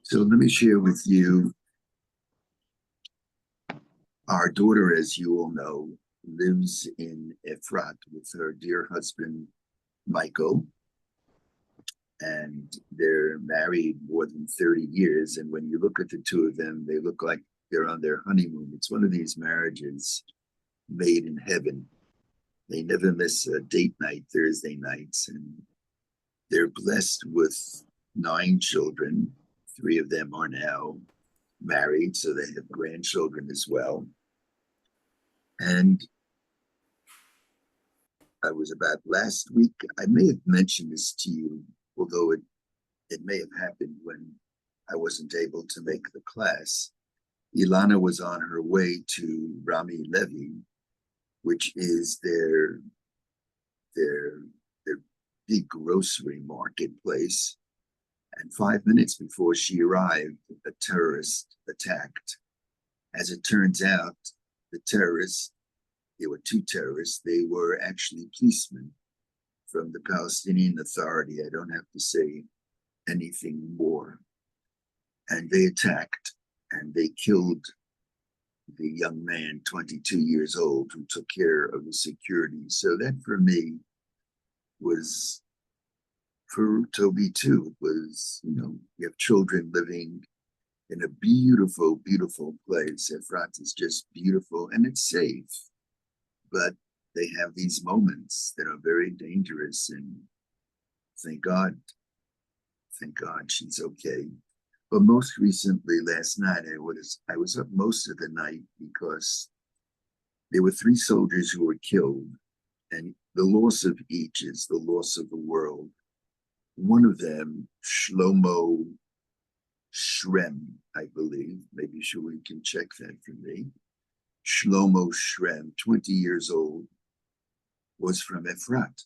So let me share with you, our daughter, as you all know, lives in Efrat with her dear husband, Michael, and they're married more than 30 years. And when you look at the two of them, they look like they're on their honeymoon. It's one of these marriages made in heaven. They never miss a date night, Thursday nights, and they're blessed with 9 children. 3 of them are now married, so they have grandchildren as well. And I was about last week, I may have mentioned this to you, although it may have happened when I wasn't able to make the class. Ilana was on her way to Rami Levy, which is their big grocery marketplace. And 5 minutes before she arrived, a terrorist attacked. As it turns out, the terrorists, there were 2 terrorists, they were actually policemen from the Palestinian Authority. I don't have to say anything more. And they attacked and they killed the young man, 22 years old, who took care of the security. So that for me was, for Toby too, was, you have children living in a beautiful, beautiful place. Efrat is just beautiful and it's safe. But they have these moments that are very dangerous, and thank God she's okay. But most recently, last night, I was up most of the night because there were 3 soldiers who were killed, and the loss of each is the loss of the world. One of them, Shlomo Shrem, I believe, maybe Shuli can check that for me. Shlomo Shrem, 20 years old, was from Efrat.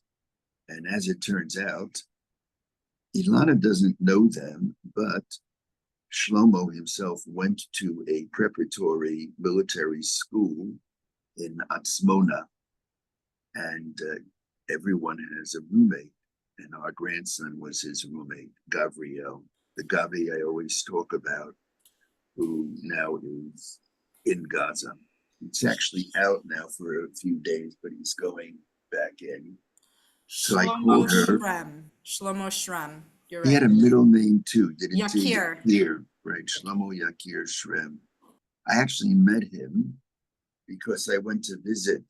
And as it turns out, Ilana doesn't know them, but Shlomo himself went to a preparatory military school in Atzmona, and everyone has a roommate, and our grandson was his roommate, Gavriel, the Gavi I always talk about, who now is in Gaza. He's actually out now for a few days, but he's going back in. So I called her. Shlomo Shrem. You're He had a right. middle name too, didn't he? Yakir. Yakir, right? Shlomo Yakir Shrem. I actually met him because I went to visit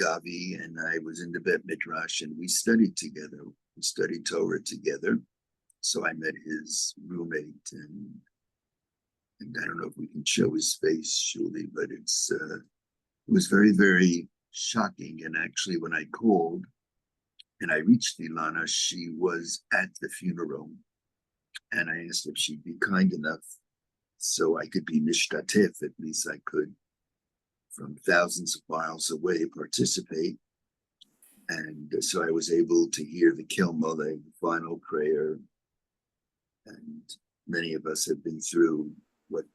Gavi, and I was in the Bet Midrash, and we studied together. We studied Torah together. So I met his roommate, and I don't know if we can show his face, Shuli, but it was very, very shocking. And actually, when I called and I reached Ilana, she was at the funeral, and I asked if she'd be kind enough so I could be mishtatef, at least I could, from thousands of miles away, participate. And so I was able to hear the Kilmale, the final prayer. And many of us have been through what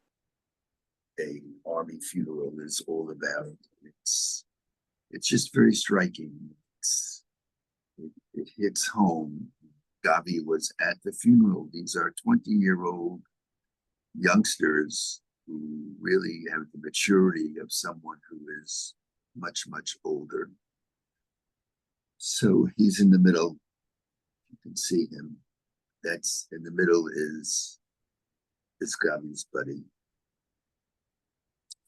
a army funeral is all about. It's just very striking. It hits home. Gavi was at the funeral. These are 20-year-old youngsters who really have the maturity of someone who is much, much older. So he's in the middle. You can see him. That's in the middle is Gavi's buddy.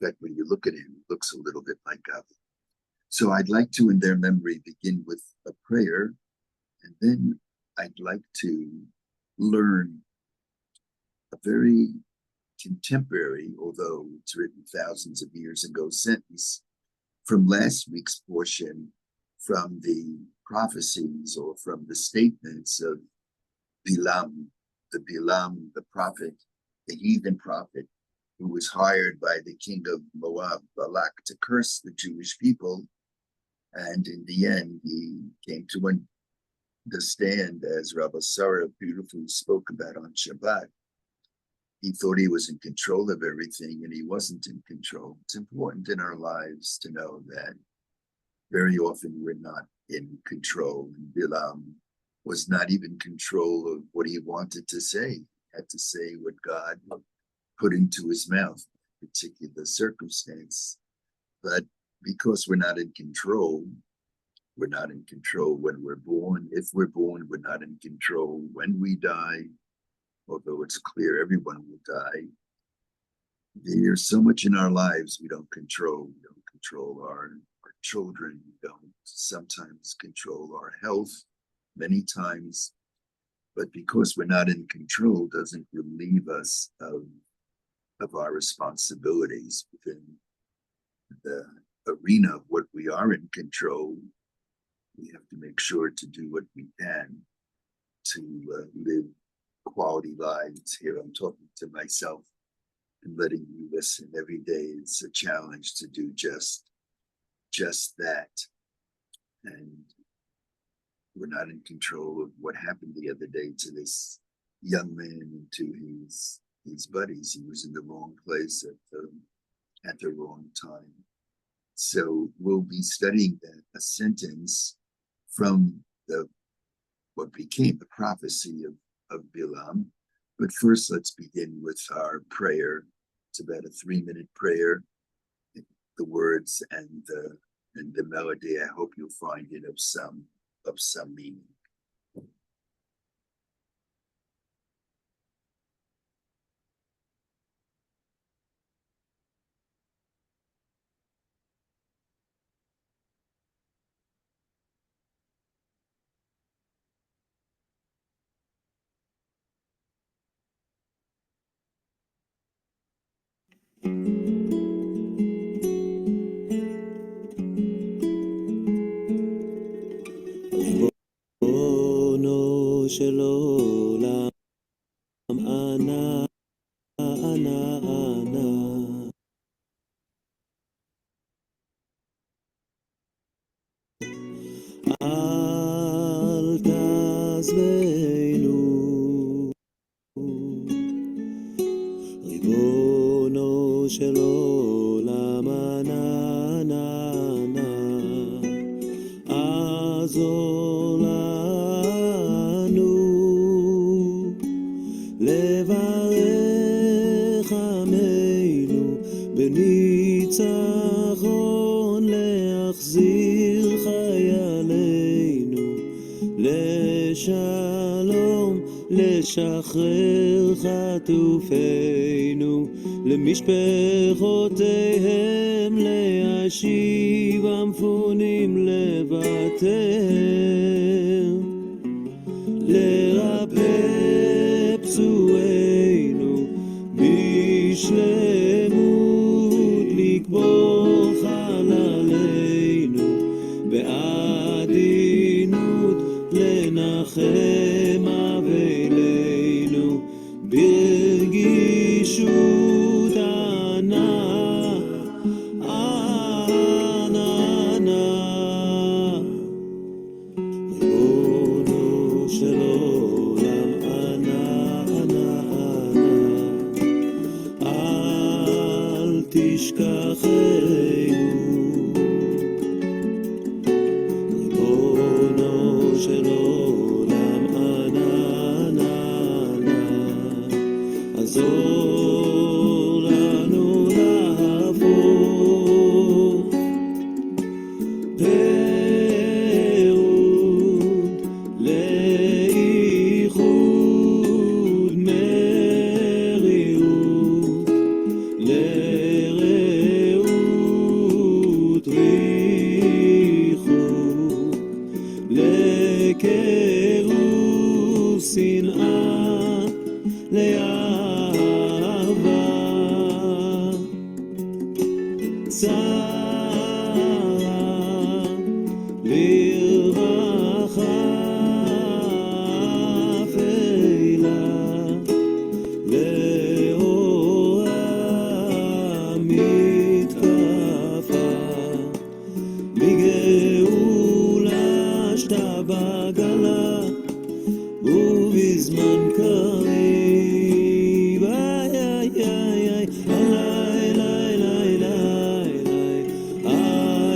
In fact, when you look at him, he looks a little bit like Gavi. So I'd like to, in their memory, begin with a prayer, and then I'd like to learn a very contemporary, although it's written thousands of years ago, sentence from last week's portion, from the prophecies or from the statements of Bilam, the prophet, the heathen prophet, who was hired by the king of Moab, Balak, to curse the Jewish people. And in the end, he came to understand, as Rabbi Sarah beautifully spoke about on Shabbat. He thought he was in control of everything, and he wasn't in control. It's important in our lives to know that very often we're not in control. And Bilam was not even in control of what he wanted to say. had to say what God put into his mouth, in a particular circumstance. But because we're not in control when we're born. If we're born, we're not in control when we die, although it's clear everyone will die. There's so much in our lives we don't control. We don't control our children. We don't sometimes control our health, many times. But because we're not in control doesn't relieve us of our responsibilities within the arena of what we are in control. We have to make sure to do what we can to live quality lives. Here I'm talking to myself and letting you listen. Every day it's a challenge to do just that. And we're not in control of what happened the other day to this young man and to his buddies. He was in the wrong place at the wrong time. So we'll be studying a sentence from what became the prophecy of Bilam. But first, let's begin with our prayer. It's about a 3-minute prayer. The words and the melody, I hope you'll find it of some meaning. ריבונו של עולם, אנא, אנא, אנא. אל תעזבנו, ריבונו של עולם, אנא, אנא, אנא. עזור לנו לברך עמנו בניצחון, להחזיר חיילינו לשלום, לשחרר חטופינו למשפחותיהם, להשיב המפונים לבתיהם, לרפא פצועינו בשלמות, לקבור חללינו בעדינות, לנחם אבלינו ברגישות. ענה, ענה, ענה. ריבונו של עולם, ענה, ענה, ענה. אל תשכחנו, ריבונו של עולם, ענה, ענה, ענה. עזור לנו להפוך פירוד לאיחוד, מרירות לרעות, ריחוד לקירוב, שנאה לאהבה, צער לרווחה, אפלה לאורה, מתקפה מגאולה שתה בגלה ובזמן קריב. איי איי איי איי, אליי אליי אליי אליי,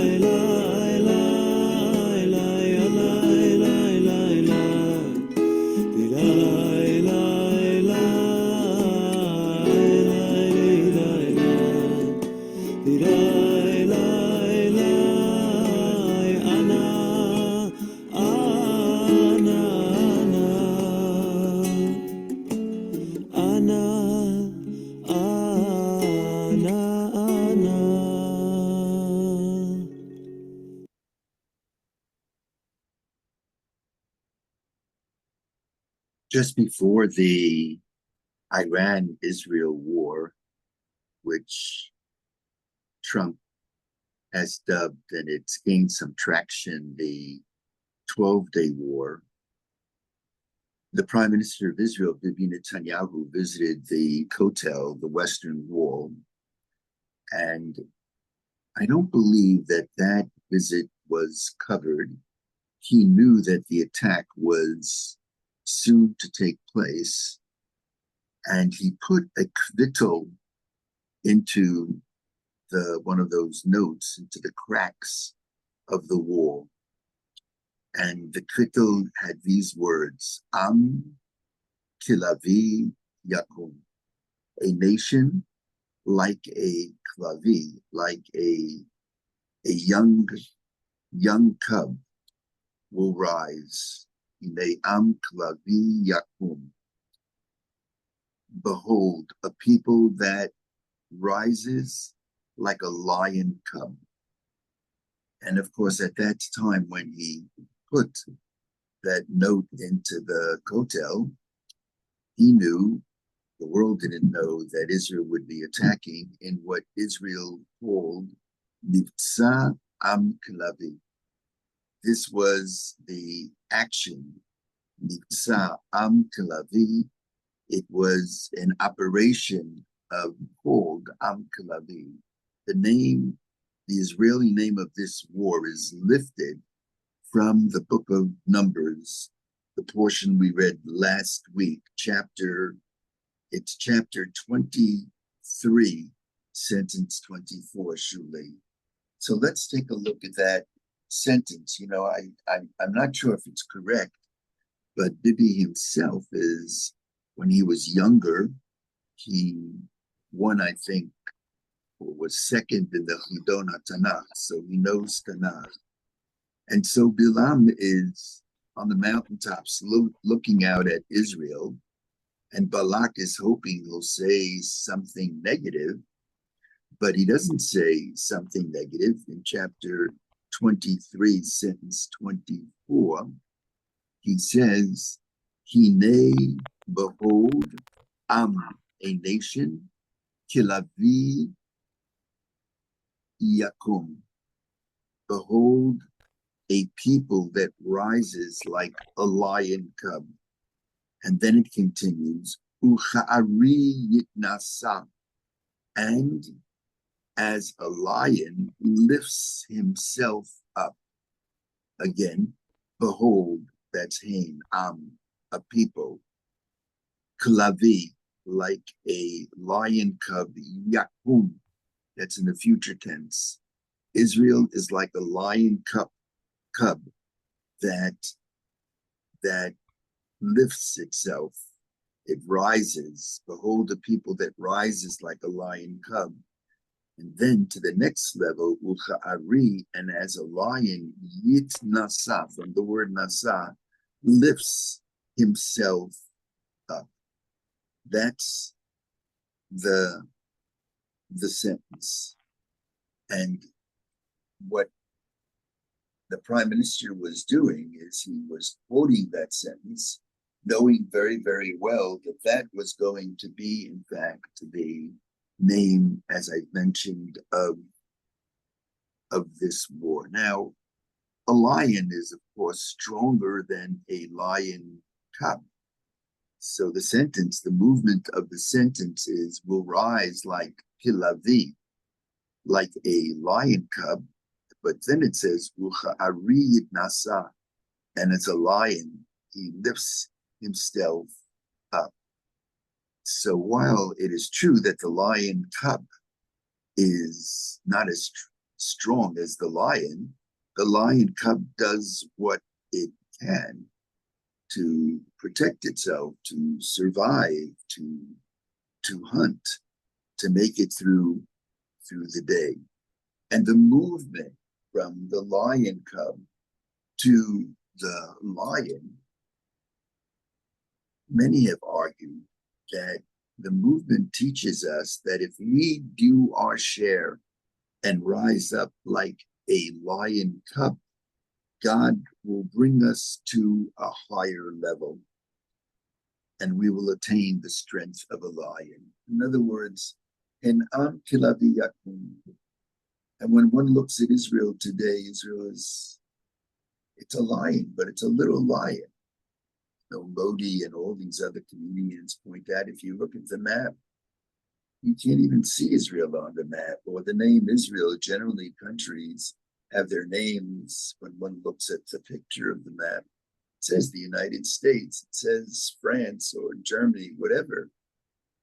אליי אליי אליי אליי אליי אליי אליי, אליי אליי אליי just before the Iran-Israel war, which Trump has dubbed, and it's gained some traction, the 12-day war, the Prime Minister of Israel, Bibi Netanyahu, visited the Kotel, the Western Wall, and I don't believe that that visit was covered. He knew that the attack was soon to take place, and he put a kvittel into one of those notes into the cracks of the wall. And the kvittel had these words, Am Kalavi Yakum, a nation like a Kalavi, like a young cub will rise. Am Kalavi Yakum. Behold, a people that rises like a lion cub. And of course, at that time, when he put that note into the Kotel, he knew, the world didn't know, that Israel would be attacking in what Israel called Nivtza Am Kalavi. This was the action, Nivtza Am Kalavi. It was an operation called Am Kalavi. The name, the Israeli name of this war is lifted from the book of Numbers, the portion we read last week, it's chapter 23, sentence 24, Shulei. So let's take a look at that sentence. You know, I'm not sure if it's correct, but Bibi himself is, when he was younger, he won, I think, or was second in the Chidon HaTanakh, so he knows Tanakh. And so Bilam is on the mountaintops looking out at Israel, and Balak is hoping he'll say something negative, but he doesn't say something negative. In chapter 23, sentence 24, he says, Hine, behold, Am, a nation, Kalavi Yakum, behold, a people that rises like a lion cub. And then it continues, Ucha'ari Yitnasa, and as a lion lifts himself up. Again, behold, that's Hain, a people. Kalavi, like a lion cub, Yakum, that's in the future tense. Israel is like a lion cub that lifts itself. It rises. Behold, a people that rises like a lion cub. And then to the next level, Ucha'ari, and as a lion, Yit Nasa, from the word Nasa, lifts himself up. That's the sentence. And what the Prime Minister was doing is he was quoting that sentence, knowing very, very well that that was going to be, in fact, the name, as I mentioned, of this war. Now, a lion is, of course, stronger than a lion cub. So the sentence, the movement of the sentence is, will rise like Kalavi, like a lion cub. But then it says, Ucha'ari Nasa, and as a lion, he lifts himself up. So while it is true that the lion cub is not as strong as the lion cub does what it can to protect itself, to survive, to hunt, to make it through the day. And the movement from the lion cub to the lion, many have argued that the movement teaches us that if we do our share and rise up like a lion cub, God will bring us to a higher level. and we will attain the strength of a lion. In other words, en am Kalavi yakum. And when one looks at Israel today, Israel it's a lion, but it's a little lion. Modi and all these other comedians point out, if you look at the map, you can't even see Israel on the map, or the name Israel. Generally, countries have their names when one looks at the picture of the map. It says the United States, it says France or Germany, whatever.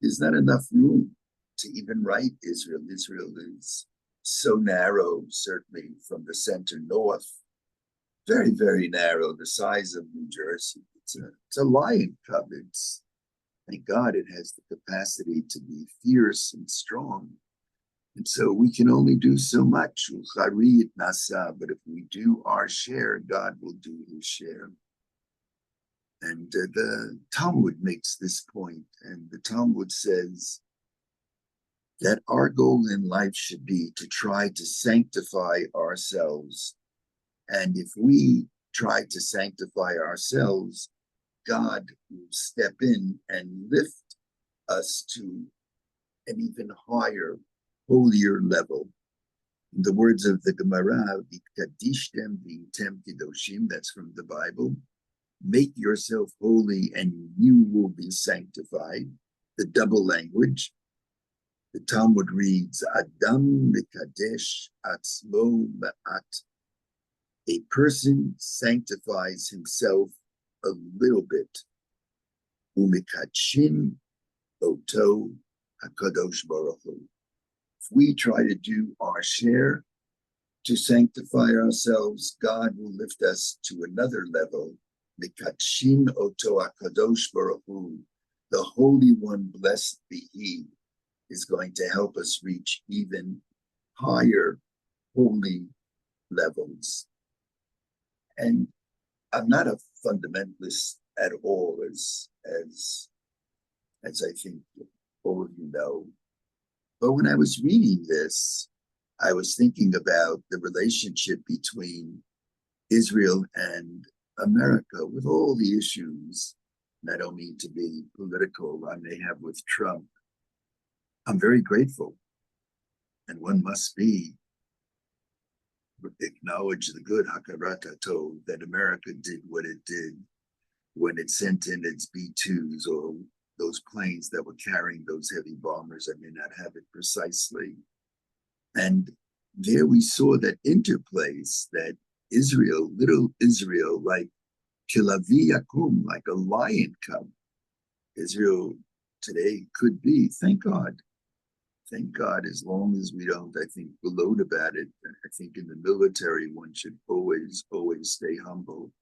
There's not enough room to even write Israel. Israel is so narrow, certainly from the center north, very, very narrow, the size of New Jersey. It's a lion cub. Thank God it has the capacity to be fierce and strong. And so we can only do so much. But if we do our share, God will do his share. And the Talmud makes this point, and the Talmud says that our goal in life should be to try to sanctify ourselves. And if we try to sanctify ourselves, God will step in and lift us to an even higher, holier level. In the words of the Gemara, "V'kadishtem v'tem kidoshim," that's from the Bible. Make yourself holy and you will be sanctified. The double language. The Talmud reads, Adam v'kadesh atzmo ma'at. A person sanctifies himself a little bit. Umikadshin oto hakadosh baruch hu. If we try to do our share to sanctify ourselves, God will lift us to another level. Mikadshin oto hakadosh baruch hu. The Holy One, blessed be He, is going to help us reach even higher holy levels. And I'm not a fundamentalist at all, as I think all of you know. But when I was reading this, I was thinking about the relationship between Israel and America with all the issues, and I don't mean to be political, I may have with Trump. I'm very grateful, and one must acknowledge the good Hakarat Tov that America did what it did when it sent in its B-2s or those planes that were carrying those heavy bombers. I may not have it precisely. And there we saw that interplace, that Israel, little Israel, like Kalavi yakum, like a lion cub. Israel today could be, thank God, as long as we don't, I think, gloat about it. I think in the military, one should always stay humble.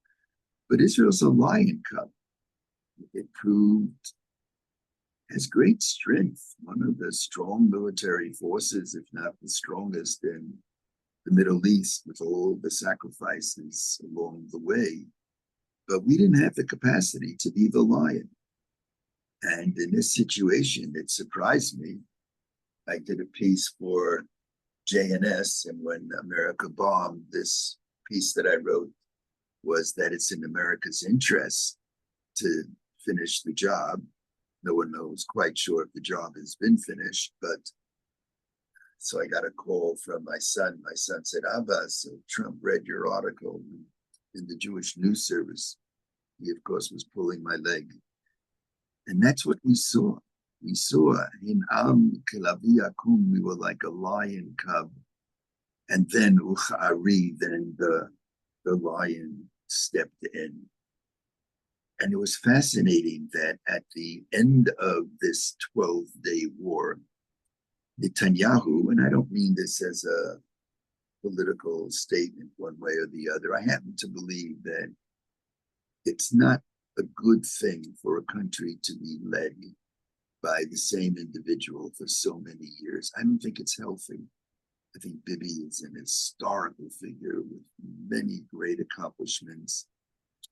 But Israel's a lion cub. It proved has great strength, one of the strong military forces, if not the strongest in the Middle East, with all the sacrifices along the way. But we didn't have the capacity to be the lion. And in this situation, it surprised me. I did a piece for JNS, and when America bombed, this piece that I wrote was that it's in America's interest to finish the job. No one knows quite sure if the job has been finished, but so I got a call from my son. My son said, Ahavah, so Trump read your article in the Jewish news service. He, of course, was pulling my leg. And that's what we saw. We saw in Am Kalavi yakum, we were like a lion cub. And then Uchari, then the lion stepped in. And it was fascinating that at the end of this 12-day war, Netanyahu, and I don't mean this as a political statement one way or the other, I happen to believe that it's not a good thing for a country to be led by the same individual for so many years. I don't think it's healthy. I think Bibi is an historical figure with many great accomplishments.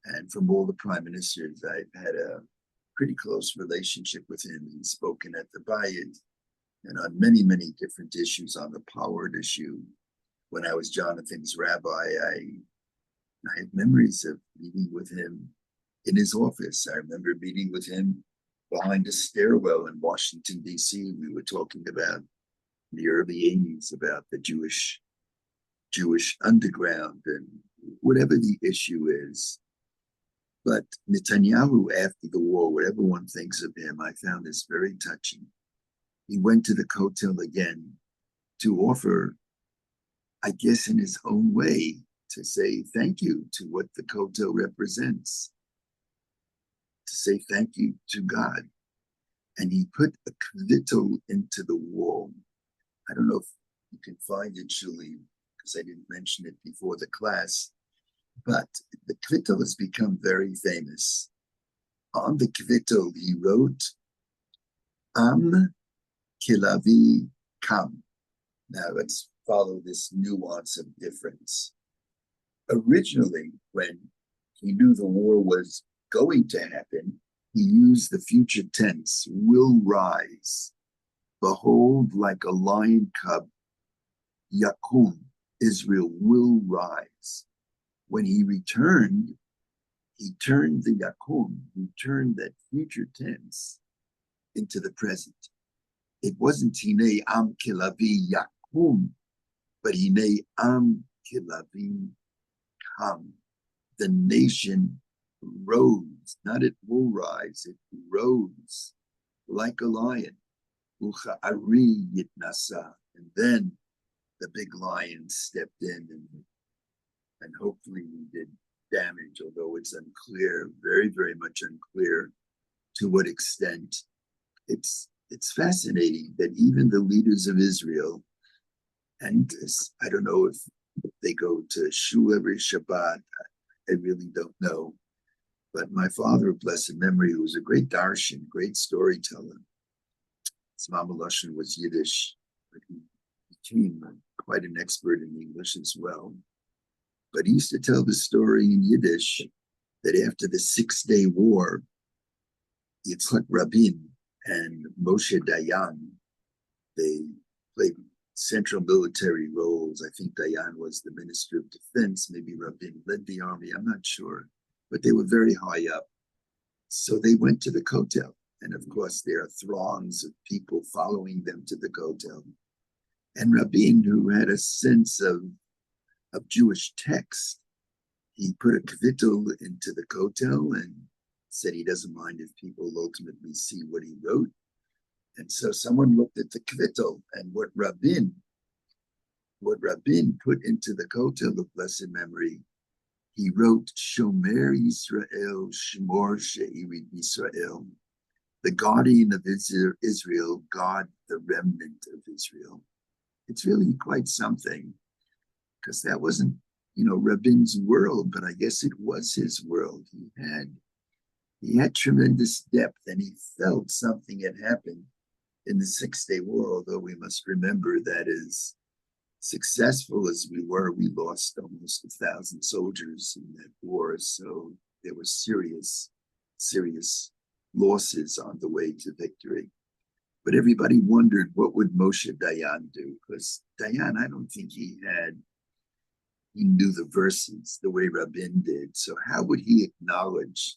And from all the prime ministers, I've had a pretty close relationship with him. He's spoken at the Bayit and on many, many different issues, on the power issue. When I was Jonathan's rabbi, I have memories of meeting with him in his office. I remember meeting with him behind a stairwell in Washington, D.C. We were talking about in the early 80s about the Jewish underground and whatever the issue is. But Netanyahu, after the war, whatever one thinks of him, I found this very touching. He went to the Kotel again to offer, I guess in his own way, to say thank you to what the Kotel represents, to say thank you to God. And he put a kvittel into the wall. I don't know if you can find it, Julie, because I didn't mention it before the class, but the kvittel has become very famous. On the kvittel, he wrote, Am Kalavi Kam. Now let's follow this nuance of difference. Originally, when he knew the war was going to happen, he used the future tense, will rise. Behold, like a lion cub, Yakum, Israel will rise. When he returned, he turned the Yakum, he turned that future tense into the present. It wasn't Hine Am Kalavi Yakum, but Hine Am Kalavi Kam. The nation rose, not it will rise, it rose like a lion. Ucha-ari yitnasa. And then the big lion stepped in and hopefully we did damage, although it's unclear, very, very much unclear to what extent. It's fascinating that even the leaders of Israel, and I don't know if they go to shul every Shabbat, I really don't know. But my father of blessed memory, who was a great darshan, great storyteller, his mama Lashon was Yiddish, but he became quite an expert in English as well. But he used to tell the story in Yiddish that after the 6-day war, Yitzhak Rabin and Moshe Dayan, they played central military roles. I think Dayan was the Minister of Defense, maybe Rabin led the army, I'm not sure, but they were very high up. So they went to the Kotel, and of course there are throngs of people following them to the Kotel. And Rabin, who had a sense of Jewish text, he put a kvittel into the Kotel and said he doesn't mind if people ultimately see what he wrote. And so someone looked at the kvittel, and what Rabin put into the Kotel of blessed memory, he wrote, Shomer Yisrael, Shmor She'irid Yisrael, the guardian of Israel, guard the remnant of Israel. It's really quite something, because that wasn't, Rabin's world, but I guess it was his world. He had tremendous depth, and he felt something had happened in the 6-day war, although we must remember that as successful as we were, we lost almost 1,000 soldiers in that war. So there were serious, serious losses on the way to victory. But everybody wondered, what would Moshe Dayan do? Because Dayan, I don't think he knew the verses the way Rabin did. So how would he acknowledge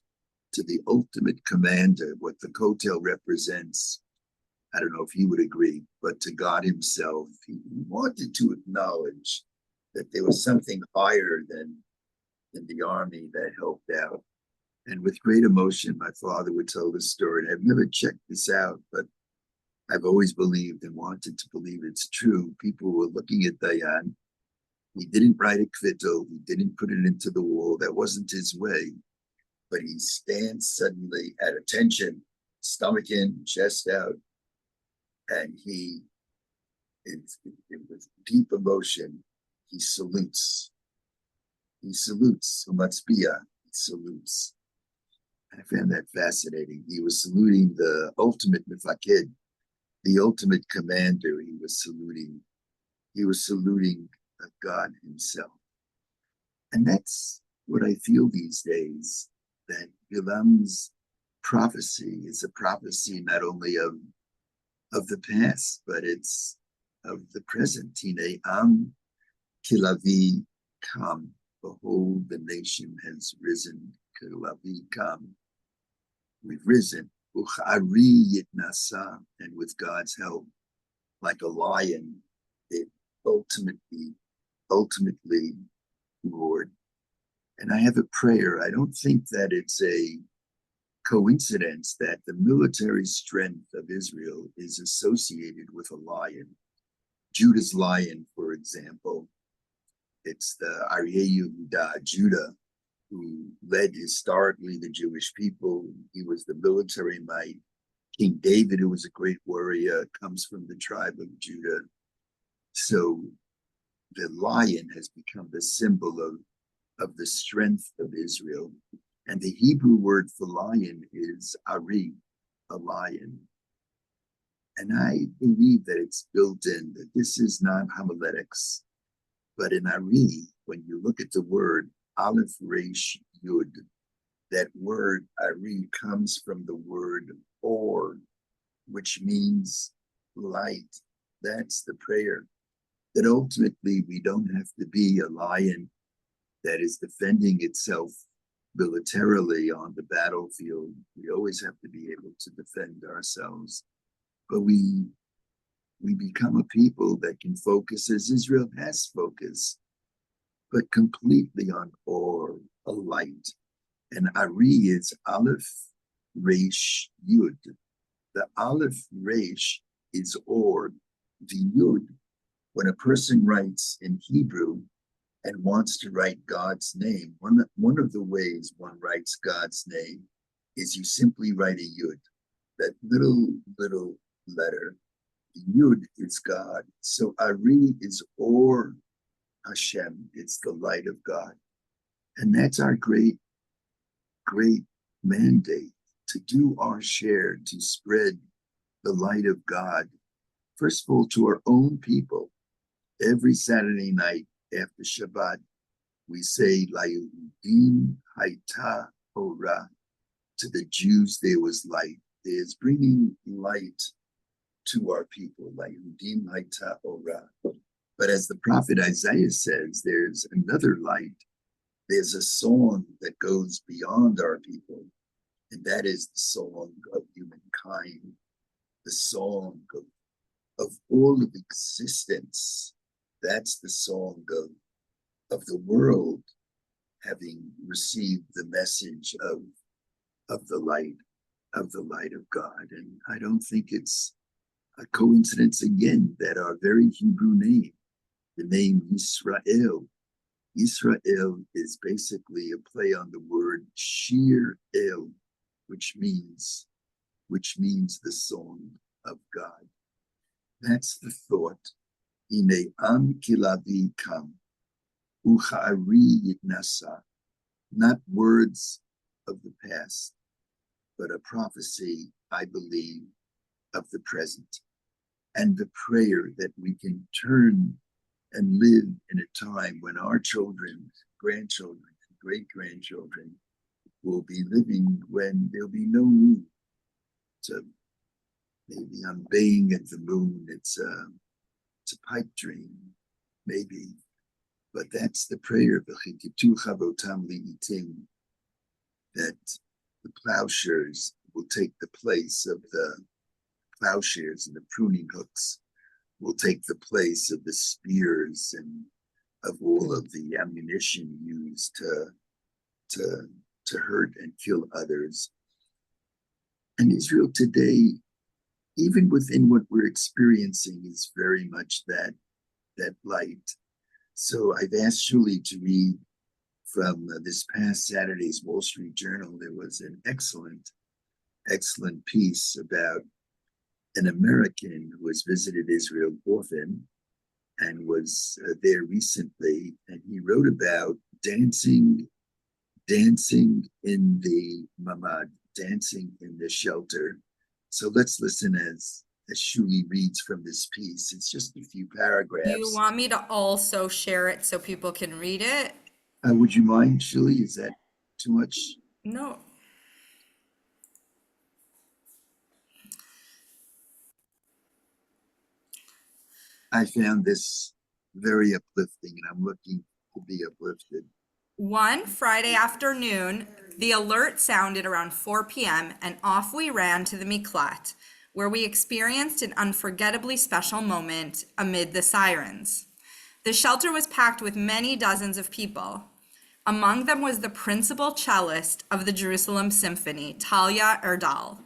to the ultimate commander what the Kotel represents? I don't know if he would agree, but to God himself, he wanted to acknowledge that there was something higher than the army that helped out. And with great emotion, my father would tell this story. And I've never checked this out, but I've always believed and wanted to believe it's true. People were looking at Dayan. He didn't write a kvittel. He didn't put it into the wall. That wasn't his way. But he stands suddenly at attention, stomach in, chest out, and with deep emotion, he salutes. He salutes. Umatzbia. He salutes. I found that fascinating. He was saluting the ultimate mifakid, the ultimate commander. He was saluting God himself. And that's what I feel these days, that Bilam's prophecy is a prophecy not only of the past, but it's of the present. Hine Am Kalavi Kam. Behold, the nation has risen. Kalavi Kam. We've risen. Uchari yitnasa, and with God's help, like a lion, it ultimately roared. And I have a prayer. I don't think that it's a coincidence that the military strength of Israel is associated with a lion. Judah's lion, for example, it's the Aryeh Yehuda, Judah, who led historically the Jewish people. He was the military might. King David, who was a great warrior, comes from the tribe of Judah. So the lion has become the symbol of the strength of Israel. And the Hebrew word for lion is Ari, a lion. And I believe that it's built in, that this is not homiletics, but in Ari, when you look at the word Aleph Resh Yud, that word Ari comes from the word or, which means light. That's the prayer. That ultimately we don't have to be a lion that is defending itself militarily on the battlefield. We always have to be able to defend ourselves. But we become a people that can focus, as Israel has focused, but completely on or, a light. And Ari is Aleph Resh Yud. The Aleph Resh is or. The Yud, when a person writes in Hebrew and wants to write God's name, one of the ways one writes God's name is you simply write a Yud. That little letter, Yud is God. So Ari is or Hashem. It's the light of God. And that's our great mandate, to do our share, to spread the light of God, first of all, to our own people. Every Saturday night after Shabbat, we say, LaYehudim Haita Torah. To the Jews, there was light. There's bringing light to our people, LaYehudim Haita Torah. But as the prophet Isaiah says, there's another light. There's a song that goes beyond our people, and that is the song of humankind, the song of all of existence. That's the song of the world having received the message of the light of God. And I don't think it's a coincidence again that our very Hebrew name, the name Yisrael is basically a play on the word Shir El, which means the song of God. That's the thought. Ine am Kalavi kam, uchari yitnasa. Not words of the past, but a prophecy, I believe, of the present. And the prayer that we can turn and live in a time when our children, grandchildren, and great-grandchildren will be living when there'll be no need to, maybe I'm baying at the moon, it's a pipe dream, maybe, but that's the prayer, that the plowshares will take the place of the plowshares, and the pruning hooks will take the place of the spears and of all of the ammunition used to hurt and kill others. And Israel today, even within what we're experiencing, is very much that light. So I've asked Julie to read from this past Saturday's Wall Street Journal. There was an excellent piece about an American who has visited Israel often and was there recently, and he wrote about dancing in the mamad, dancing in the shelter. So let's listen as Shuli reads from this piece. It's just a few paragraphs. Do you want me to also share it so people can read it? Would you mind, Shuli? Is that too much? No. I found this very uplifting, and I'm looking to be uplifted. One Friday afternoon, the alert sounded around 4 p.m. and off we ran to the Miklat, where we experienced an unforgettably special moment amid the sirens. The shelter was packed with many dozens of people. Among them was the principal cellist of the Jerusalem Symphony, Talia Erdal.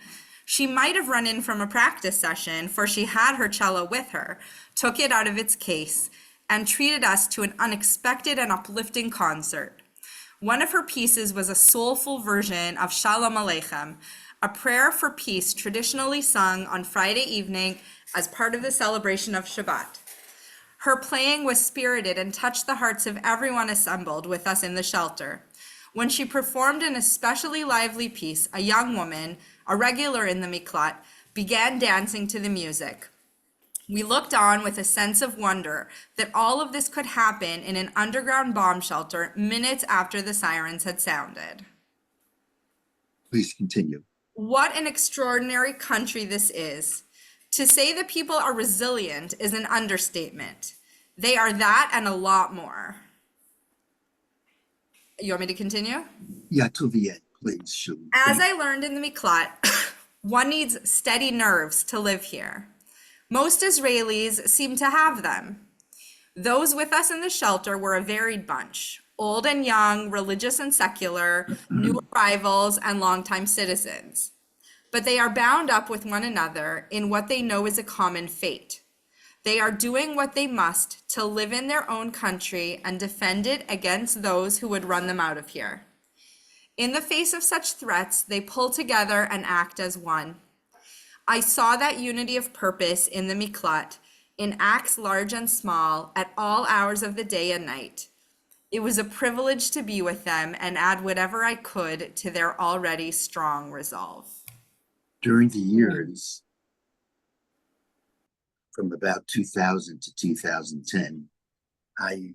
She might have run in from a practice session, for she had her cello with her, took it out of its case, and treated us to an unexpected and uplifting concert. One of her pieces was a soulful version of Shalom Aleichem, a prayer for peace traditionally sung on Friday evening as part of the celebration of Shabbat. Her playing was spirited and touched the hearts of everyone assembled with us in the shelter. When she performed an especially lively piece, a young woman, a regular in the Miklat, began dancing to the music. We looked on with a sense of wonder that all of this could happen in an underground bomb shelter minutes after the sirens had sounded. Please continue. What an extraordinary country this is. To say the people are resilient is an understatement. They are that and a lot more. You want me to continue? Yeah, till the end, please. Sure. As I learned in the Miklat, one needs steady nerves to live here. Most Israelis seem to have them. Those with us in the shelter were a varied bunch, old and young, religious and secular, new arrivals and longtime citizens. But they are bound up with one another in what they know is a common fate. They are doing what they must to live in their own country and defend it against those who would run them out of here. In the face of such threats, they pull together and act as one. I saw that unity of purpose in the Miklat, in acts large and small, at all hours of the day and night. It was a privilege to be with them and add whatever I could to their already strong resolve. During the years from about 2000 to 2010, I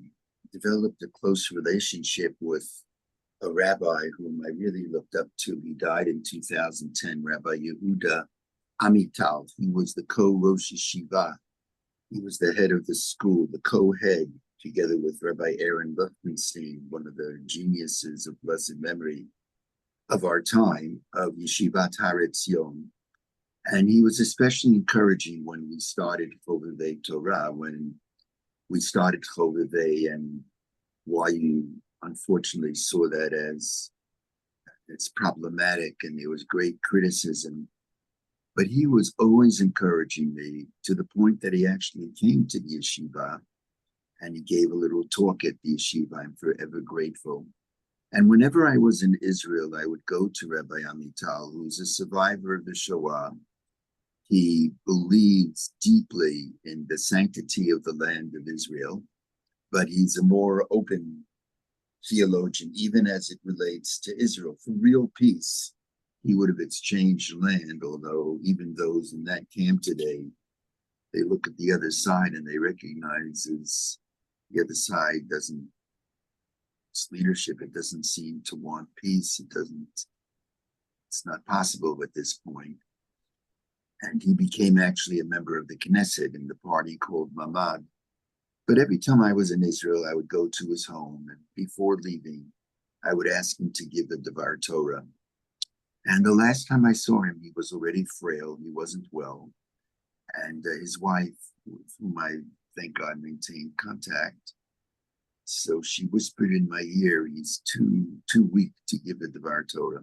developed a close relationship with a rabbi whom I really looked up to. He died in 2010, Rabbi Yehuda Amital. He was the co-Rosh Yeshiva. He was the head of the school, the co-head, together with Rabbi Aaron Lichtenstein, one of the geniuses of blessed memory of our time, of Yeshivat Har Etzion. And he was especially encouraging when we started Chovevei Torah, when we started Chovevei, and why you unfortunately saw that as it's problematic and there was great criticism. But he was always encouraging me, to the point that he actually came to the yeshiva and he gave a little talk at the yeshiva. I'm forever grateful. And whenever I was in Israel, I would go to Rabbi Amital, who's a survivor of the Shoah. He believes deeply in the sanctity of the land of Israel, but he's a more open theologian, even as it relates to Israel. For real peace, he would have exchanged land, although even those in that camp today, they look at the other side and they recognize as the other side doesn't, its leadership, it doesn't seem to want peace. It's not possible at this point. And he became actually a member of the Knesset in the party called Mamad. But every time I was in Israel, I would go to his home, and before leaving, I would ask him to give a Devar Torah. And the last time I saw him, he was already frail, he wasn't well. And his wife, with whom I thank God maintained contact, so she whispered in my ear, he's too weak to give a Devar Torah.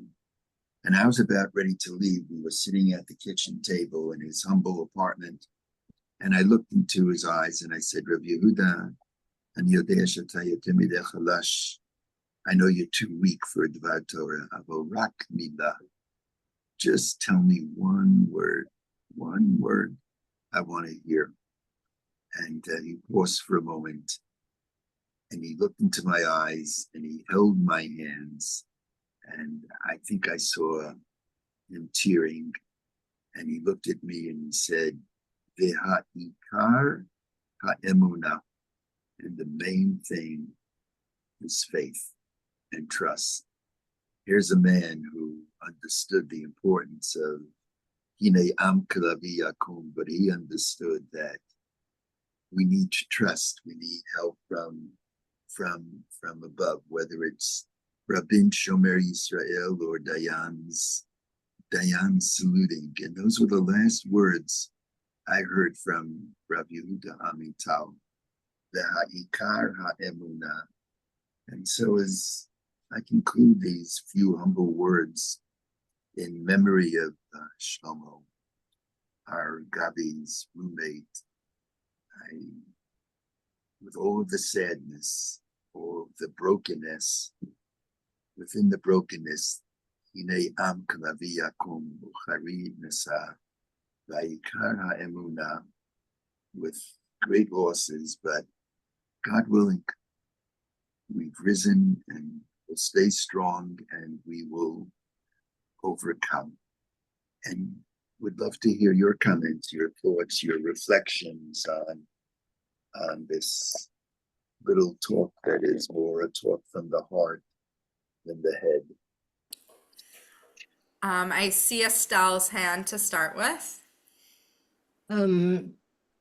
And I was about ready to leave. We were sitting at the kitchen table in his humble apartment. And I looked into his eyes and I said, Rav Yehuda, I know you're too weak for a Devar Torah. Rak milah. Just tell me one word I want to hear. And he paused for a moment and he looked into my eyes and he held my hands. And I think I saw him tearing, and he looked at me and he said, V'ha'ikar ha'emunah. And the main thing is faith and trust. Here's a man who understood the importance of Hine am Kalavi yakum, but he understood that we need to trust. We need help from from above, whether it's Rabin Shomer Yisrael or Dayan saluting. And those were the last words I heard from Rabbi Yehuda Amital, the Ha'ikar Ha'emuna. And so as I conclude these few humble words in memory of Shlomo, our Gabi's roommate, with all of the sadness, all of the brokenness, within the brokenness, Hine Am Kalavi Yakum Uchari Nasa, Vayikar Ha'emuna, with great losses, but God willing, we've risen and will stay strong and we will overcome. And would love to hear your comments, your thoughts, your reflections on this little talk that is more a talk from the heart than the head. I see Estelle's hand to start with.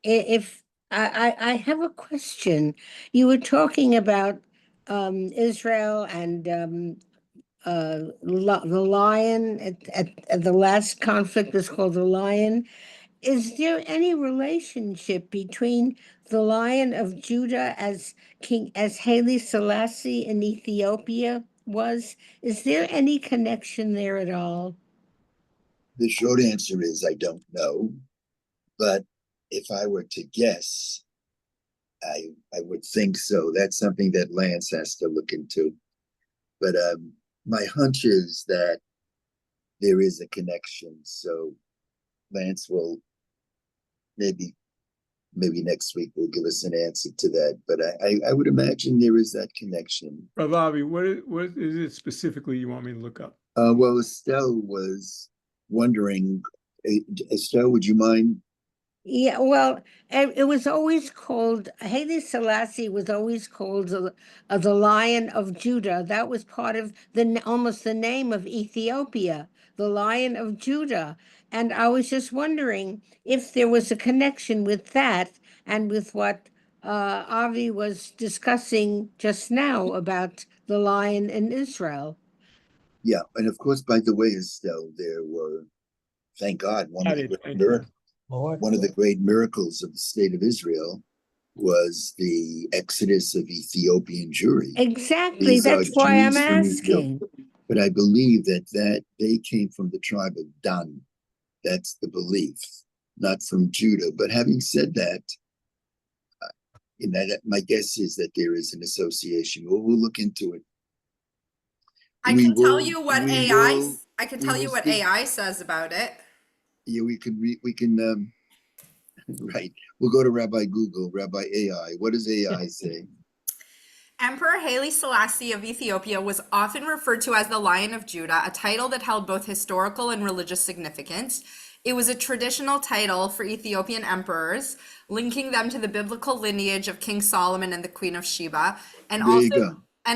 If I have a question. You were talking about Israel and the lion at the last conflict was called the lion. Is there any relationship between the Lion of Judah as Haile Selassie in Ethiopia was? Is there any connection there at all? The short answer is I don't know, but if I were to guess, I would think so. That's something that Lance has to look into. But my hunch is that there is a connection. So Lance will maybe next week will give us an answer to that. But I would imagine there is that connection. Rav Avi, what is it specifically you want me to look up? Well, Estelle was wondering, Estelle, would you mind? Yeah, well, it was always called, Haile Selassie was always called the Lion of Judah. That was part of almost the name of Ethiopia, the Lion of Judah. And I was just wondering if there was a connection with that and with what Avi was discussing just now about the lion in Israel. Yeah, and of course, by the way, Estelle, there were, thank God, one of the great miracles of the state of Israel was the exodus of Ethiopian Jewry. Exactly, that's why I'm asking. But I believe that they came from the tribe of Dan. That's the belief, not from Judah. But having said that, my guess is that there is an association. We'll look into it. I can tell you what AI says about it. Yeah, we can right. We'll go to Rabbi Google, Rabbi AI. What does AI say? Emperor Haile Selassie of Ethiopia was often referred to as the Lion of Judah, a title that held both historical and religious significance. It was a traditional title for Ethiopian emperors, linking them to the biblical lineage of King Solomon and the Queen of Sheba, and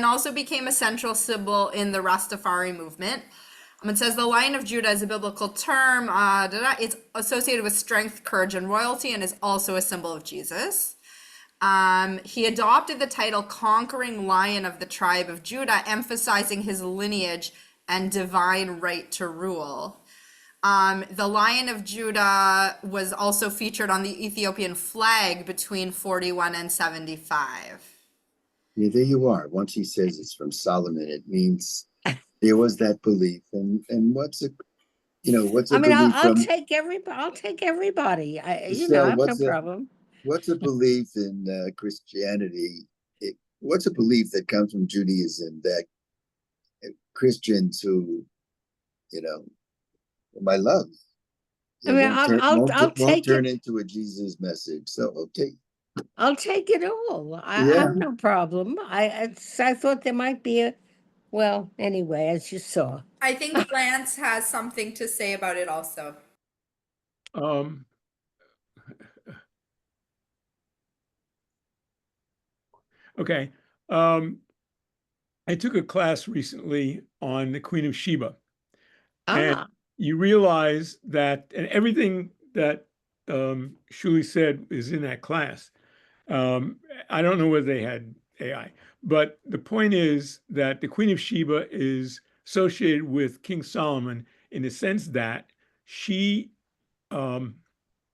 also became a central symbol in the Rastafari movement. It says the Lion of Judah is a biblical term. It's associated with strength, courage, and royalty, and is also a symbol of Jesus. He adopted the title Conquering Lion of the Tribe of Judah, emphasizing his lineage and divine right to rule. The Lion of Judah was also featured on the Ethiopian flag between 41 and 75. Yeah, there you are. Once he says it's from Solomon, it means there was that belief. And what's a belief I'll from? take everybody. I have no problem. What's a belief in Christianity? What's a belief that comes from Judaism that Christians who, my love, I'll take turn into a Jesus message. So okay, I'll take it all. I have no problem. I thought there might be well, anyway, as you saw. I think Lance has something to say about it also. Okay. I took a class recently on the Queen of Sheba. And you realize that, and everything that Shuli said is in that class. I don't know whether they had AI. But the point is that the Queen of Sheba is associated with King Solomon in the sense that she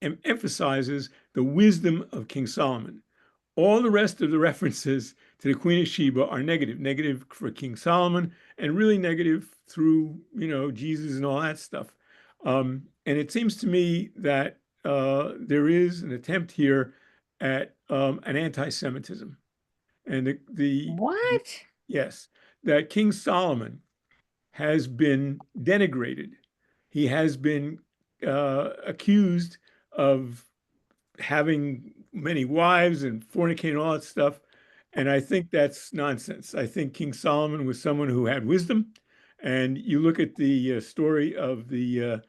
emphasizes the wisdom of King Solomon. All the rest of the references to the Queen of Sheba are negative for King Solomon, and really negative through, Jesus and all that stuff. And it seems to me that there is an attempt here at an anti-Semitism. And What? yes, that King Solomon has been denigrated. He has been accused of having many wives and fornicating and all that stuff. And I think that's nonsense. I think King Solomon was someone who had wisdom. And you look at the story of the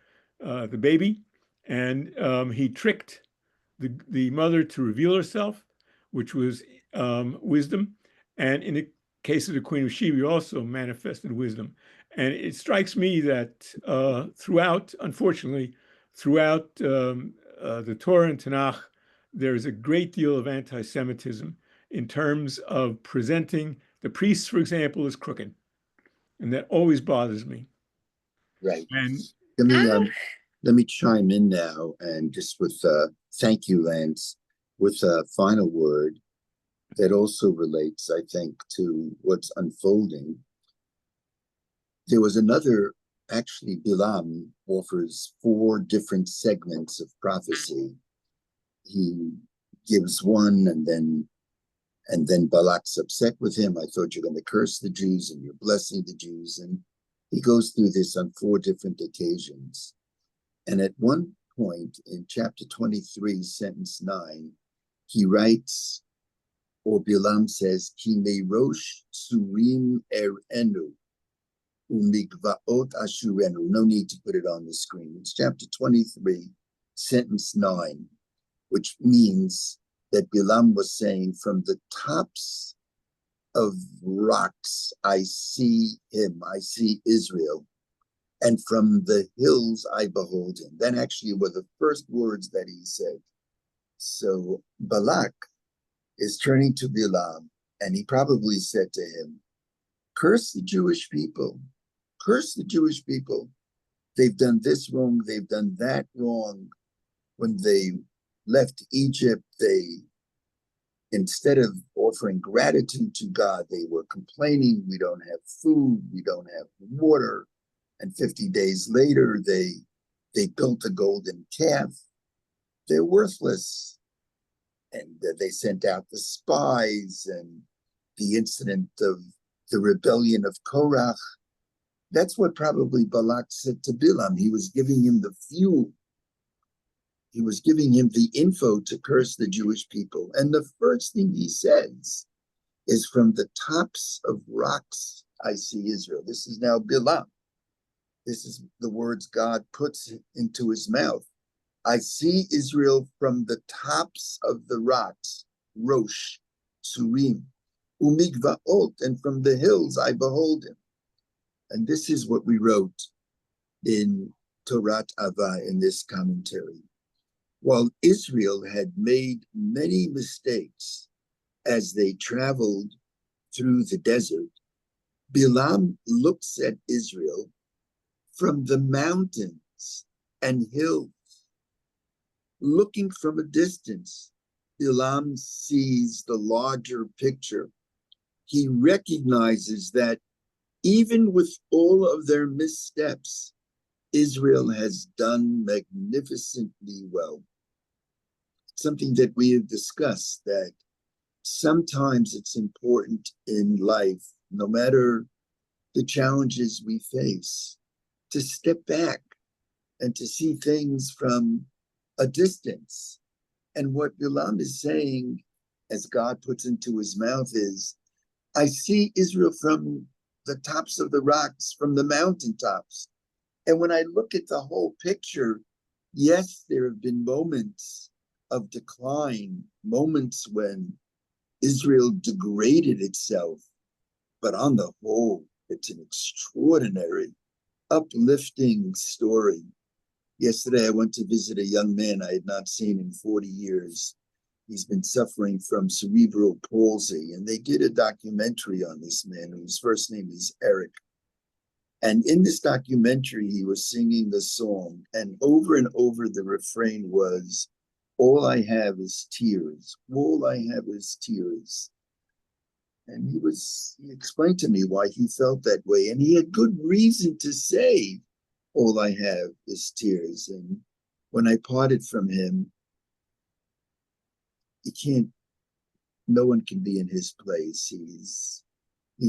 baby, and he tricked the mother to reveal herself, which was wisdom. And in the case of the Queen of Sheba, he also manifested wisdom. And it strikes me that unfortunately, throughout the Torah and Tanakh, there is a great deal of anti-Semitism in terms of presenting the priests, for example, as crooked. And that always bothers me. Right. And Let me chime in now, and just with thank you, Lance, with a final word that also relates, I think, to what's unfolding. There was another, actually, Bilam offers 4 different segments of prophecy. He gives one, and then Balak's upset with him. I thought you're going to curse the Jews, and you're blessing the Jews. And he goes through this on 4 different occasions. And at one point in chapter 23, sentence 9, he writes, or Bilam says, Ki meirosh surim erenu umigvaot ashurenu. No need to put it on the screen. It's chapter 23, sentence 9, which means that Bilam was saying, from the tops of rocks, I see him, I see Israel. And from the hills I behold him. That actually were the first words that he said. So Balak is turning to Bilam, and he probably said to him, curse the Jewish people. Curse the Jewish people. They've done this wrong. They've done that wrong. When they left Egypt, instead of offering gratitude to God, they were complaining, we don't have food, we don't have water. And 50 days later, they built a golden calf. They're worthless. And they sent out the spies, and the incident of the rebellion of Korach. That's what probably Balak said to Bilam. He was giving him the fuel. He was giving him the info to curse the Jewish people. And the first thing he says is, from the tops of rocks, I see Israel. This is now Bilam. This is the words God puts into his mouth. I see Israel from the tops of the rocks, Rosh, Surim, Umigvaot, and from the hills I behold him. And this is what we wrote in Torat Ahavah in this commentary. While Israel had made many mistakes as they traveled through the desert, Bilam looks at Israel from the mountains and hills. Looking from a distance, Bilam sees the larger picture. He recognizes that even with all of their missteps, Israel has done magnificently well. Something that we have discussed, that sometimes it's important in life, no matter the challenges we face, to step back and to see things from a distance. And what Bilam is saying, as God puts into his mouth, is, I see Israel from the tops of the rocks, from the mountaintops. And when I look at the whole picture, yes, there have been moments of decline, moments when Israel degraded itself. But on the whole, it's an extraordinary, uplifting story. Yesterday, I went to visit a young man I had not seen in 40 years. He's been suffering from cerebral palsy, and they did a documentary on this man whose first name is Eric. And in this documentary, he was singing the song, and over the refrain was, "All I have is tears. All I have is tears." And he explained to me why he felt that way, and he had good reason to say, "All I have is tears." And when I parted from him, no one can be in his place. He's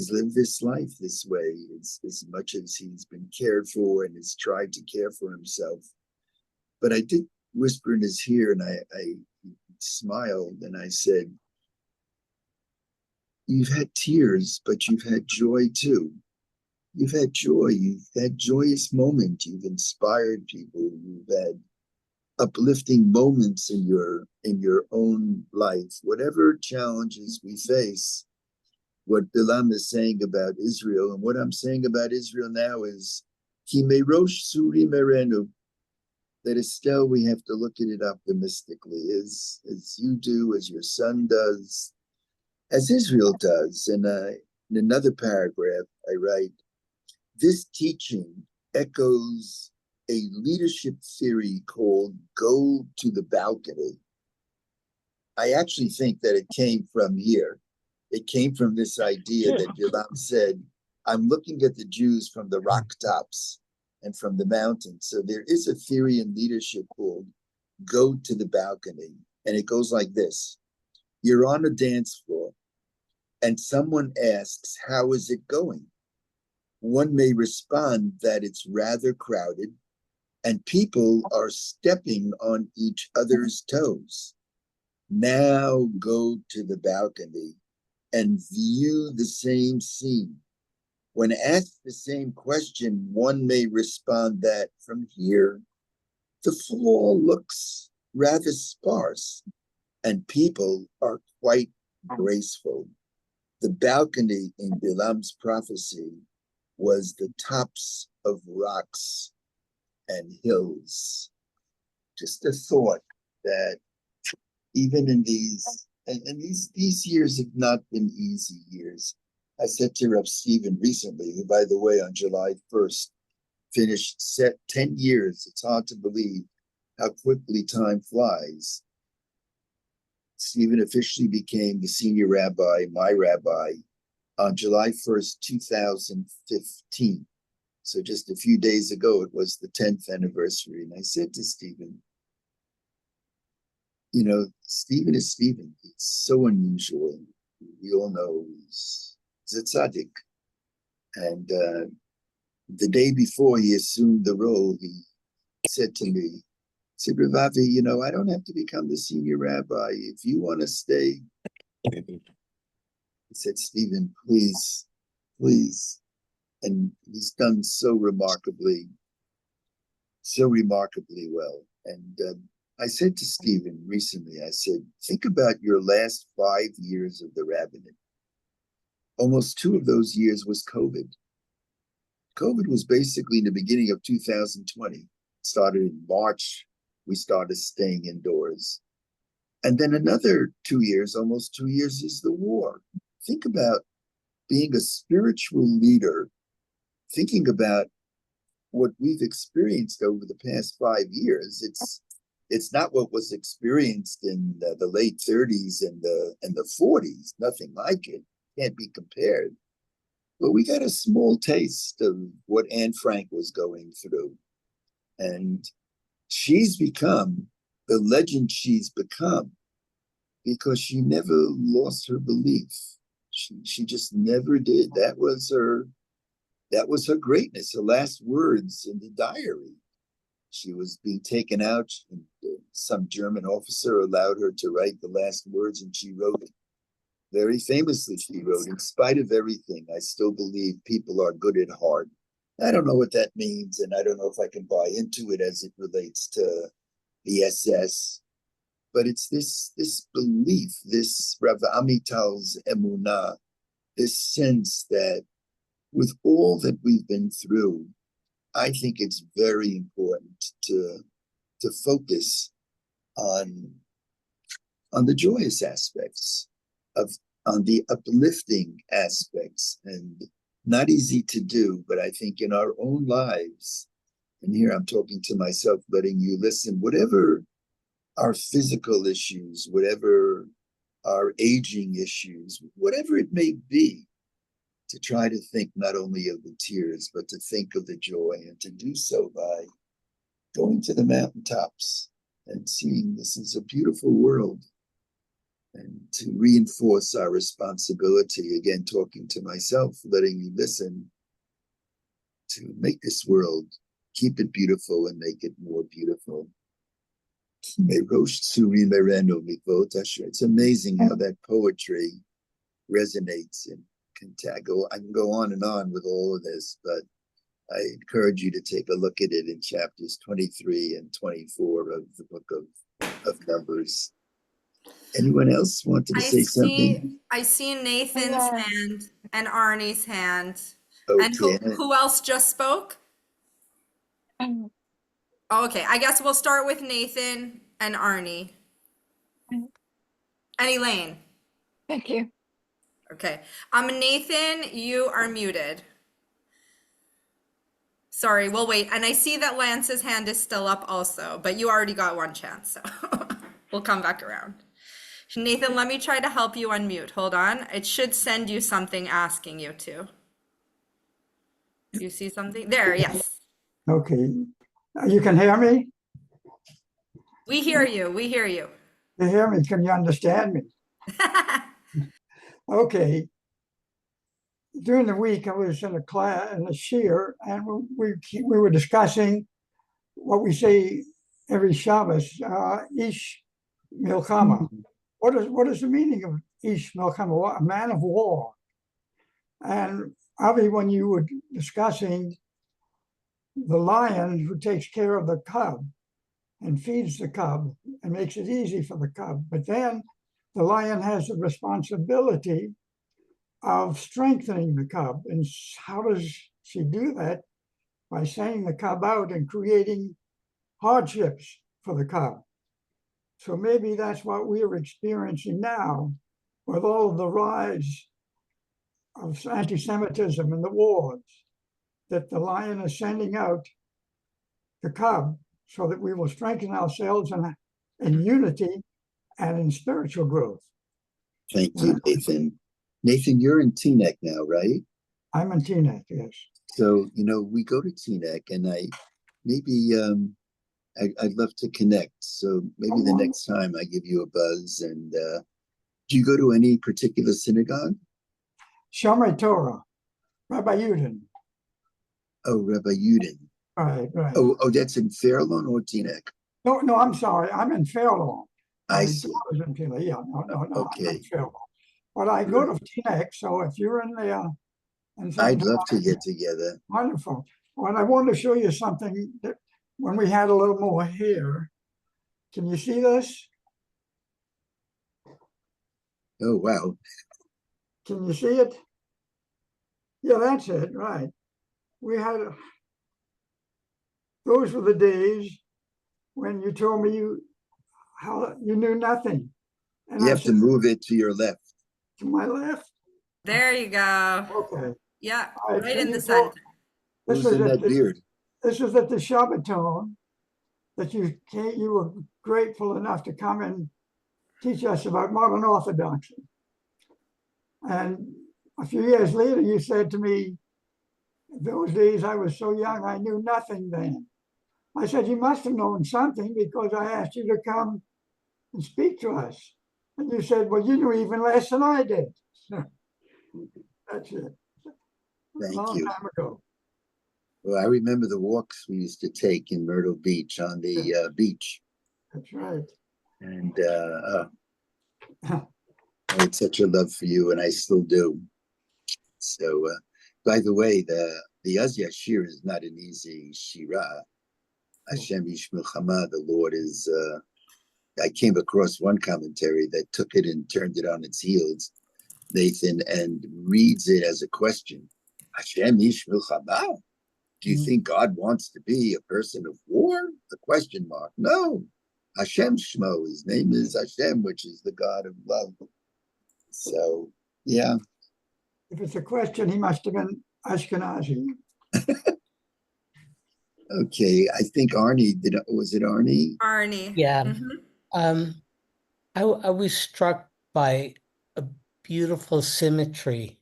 lived this life this way as much as he's been cared for and has tried to care for himself. But I did whisper in his ear, and I smiled, and I said, "You've had tears, but you've had joy too. You've had joy. You've had joyous moments. You've inspired people. You've had uplifting moments in your own life. Whatever challenges we face, what Bilam is saying about Israel, and what I'm saying about Israel now is, Ki merosh suri merenu, that Estelle, we have to look at it optimistically, as you do, as your son does, as Israel does." And in another paragraph, I write, "This teaching echoes a leadership theory called go to the balcony." I actually think that it came from here. It came from this idea that Bilam said, "I'm looking at the Jews from the rock tops and from the mountains." So there is a theory in leadership called go to the balcony. And it goes like this. You're on a dance floor and someone asks, "How is it going?" One may respond that it's rather crowded and people are stepping on each other's toes. Now go to the balcony and view the same scene. When asked the same question, one may respond that from here, the floor looks rather sparse and people are quite graceful. The balcony in Bilam's prophecy was the tops of rocks and hills. Just a thought that even in these years have not been easy years. I said to Rav Stephen recently, who, by the way, on July 1st, finished 10 years. It's hard to believe how quickly time flies. Stephen officially became the senior rabbi, my rabbi, on July 1st, 2015. So just a few days ago, it was the 10th anniversary. And I said to Stephen, Stephen is Stephen. It's so unusual. We all know he's a tzaddik. And the day before he assumed the role, he said to me, "Rav Avi, I don't have to become the senior rabbi. If you want to stay." He said, "Stephen, please, please." And he's done so remarkably well. And I said to Stephen recently, I said, think about your last 5 years of the rabbinate. Almost 2 of those years was COVID. COVID was basically in the beginning of 2020. It started in March. We started staying indoors. And then another 2 years, almost 2 years, is the war. Think about being a spiritual leader, thinking about what we've experienced over the past 5 years. It's not what was experienced in the late 30s and the 40s. Nothing like it. Can't be compared. But we got a small taste of what Anne Frank was going through. And she's become the legend she's become because she never lost her belief. She just never did. That was her greatness, her last words in the diary. She was being taken out, and some German officer allowed her to write the last words, and she wrote, very famously, she wrote, "In spite of everything, I still believe people are good at heart." I don't know what that means, and I don't know if I can buy into it as it relates to the SS, but it's this belief, this Rav Amital's emunah, this sense that with all that we've been through, I think it's very important to focus on on the joyous aspects on the uplifting aspects, and not easy to do, but I think in our own lives, and here I'm talking to myself, letting you listen, whatever our physical issues, whatever our aging issues, whatever it may be, to try to think not only of the tears, but to think of the joy, and to do so by going to the mountaintops and seeing this is a beautiful world, and to reinforce our responsibility, again, talking to myself, letting you listen, to make this world, keep it beautiful and make it more beautiful. It's amazing how that poetry resonates, and I can go on and on with all of this, but I encourage you to take a look at it in chapters 23 and 24 of the book of Numbers. Anyone else wanted to say something? I see Nathan's hand and Arnie's hand. Okay. And who else just spoke? Okay, I guess we'll start with Nathan and Arnie. And Elaine. Thank you. Okay. Nathan, you are muted. Sorry, we'll wait. And I see that Lance's hand is still up also, but you already got one chance, so we'll come back around. Nathan, let me try to help you unmute. Hold on. It should send you something asking you to. You see something? There, yes. Okay. You can hear me? We hear you. We hear you. You hear me? Can you understand me? Okay. During the week, I was in a class, in a shiur, and we were discussing what we say every Shabbos, Ish Milchama. What is the meaning of Ish Milchama? A man of war. And Avi, when you were discussing the lion who takes care of the cub and feeds the cub and makes it easy for the cub, but then the lion has the responsibility of strengthening the cub. And how does she do that? By sending the cub out and creating hardships for the cub. So maybe that's what we're experiencing now with all of the rise of anti-Semitism and the wars, that the lion is sending out the cub so that we will strengthen ourselves in unity and in spiritual growth. Thank you, Nathan. Nathan, you're in Teaneck now, right? I'm in Teaneck, yes. So, we go to Teaneck, and I'd love to connect. So maybe the next time I give you a buzz. And do you go to any particular synagogue? Shomrei Torah, Rabbi Yudin. Oh, Rabbi Yudin. Right. Oh, that's in Fairlawn or Teaneck? No, I'm sorry. I'm in Fairlawn. I see. Yeah, no. Okay. I'm in Fairlawn. But I go to Teaneck, so if you're in there. I'd love to get together. Wonderful. Well, I wanted to show you something that when we had a little more here. Can you see this? Oh, wow. Can you see it? Yeah, that's it, right. Those were the days when you told me how you knew nothing. And You have to move it to your left. To my left? There you go. Okay. Yeah, Right, right so in the center. Who's in that beard? This was at the Shabbaton that you were grateful enough to come and teach us about modern Orthodoxy. And a few years later, you said to me, those days I was so young, I knew nothing then. I said, you must have known something because I asked you to come and speak to us. And you said, well, you knew even less than I did. That's it. Thank Long you. time ago. Well, I remember the walks we used to take in Myrtle Beach on the beach. That's right. And I had such a love for you, and I still do. So, by the way, the Azya Shir is not an easy Shirah. Hashem Ish Milchama, the Lord is, I came across one commentary that took it and turned it on its heels, Nathan, and reads it as a question. Hashem Ish Milchama? Do you think God wants to be a person of war? The question mark. No. Hashem Shmo. His name is Hashem, which is the God of love. So, yeah. If it's a question, he must have been Ashkenazi. Okay, I think Arnie was it Arnie? Arnie. Yeah. Mhm. I was struck by a beautiful symmetry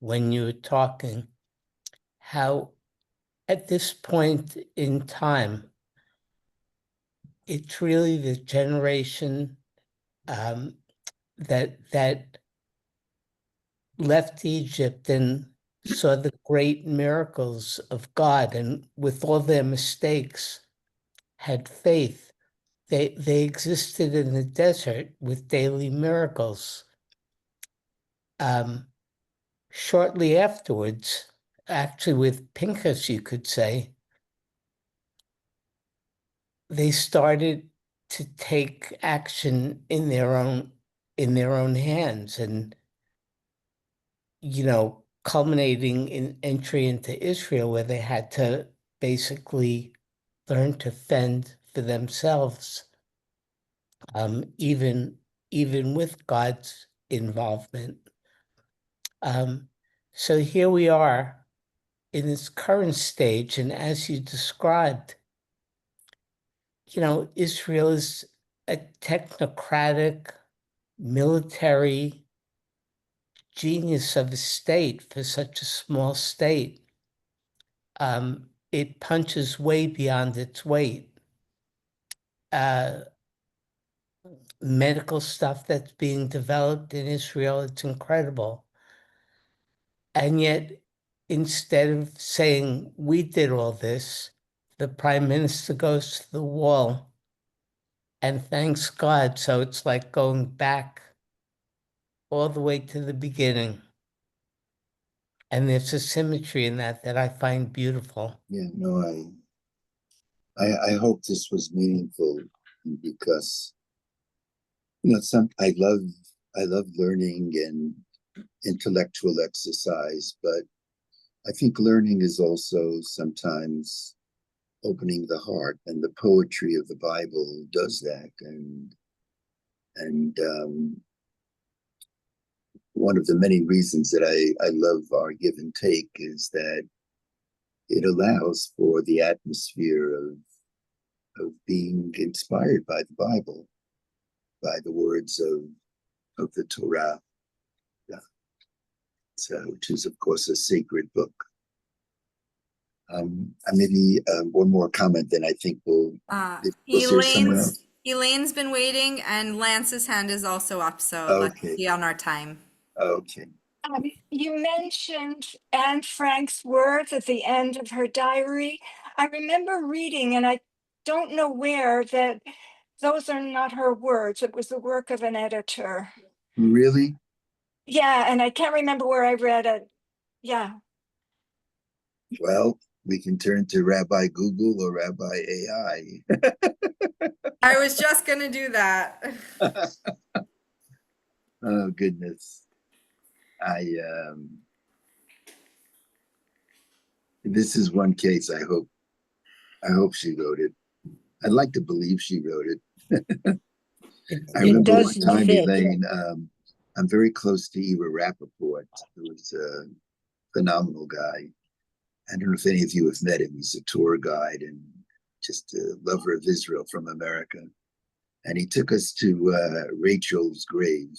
when you were talking, how at this point in time, it's really the generation that left Egypt and saw the great miracles of God, and with all their mistakes, had faith. They existed in the desert with daily miracles. Shortly afterwards, actually with Pinchas, you could say, they started to take action in their own hands, and culminating in entry into Israel, where they had to basically learn to fend for themselves, even with God's involvement. So here we are in this current stage, and as you described, Israel is a technocratic military genius of a state for such a small state. It punches way beyond its weight. Medical stuff that's being developed in Israel, it's incredible. And yet, instead of saying, we did all this, the prime minister goes to the wall and thanks God. So it's like going back all the way to the beginning. And there's a symmetry in that I find beautiful. Yeah, no, I hope this was meaningful, because I love learning and intellectual exercise, but I think learning is also sometimes opening the heart, and the poetry of the Bible does that. And one of the many reasons that I love our give and take is that it allows for the atmosphere of being inspired by the Bible, by the words of the Torah, which is, of course, a sacred book. Maybe one more comment, then I think we'll hear someone else. Elaine's been waiting, and Lance's hand is also up, so let's Okay. be on our time. Okay. You mentioned Anne Frank's words at the end of her diary. I remember reading, and I don't know where, that those are not her words. It was the work of an editor. Really? Yeah, and I can't remember where I read it. Yeah. Well, we can turn to Rabbi Google or Rabbi AI. I was just going to do that. Oh, goodness. This is one case I hope she wrote it. I'd like to believe she wrote it. I remember one doesn't time, fit. Elaine, I'm very close to Ira Rappaport, who was a phenomenal guy. I don't know if any of you have met him. He's a tour guide and just a lover of Israel from America. And he took us to Rachel's grave.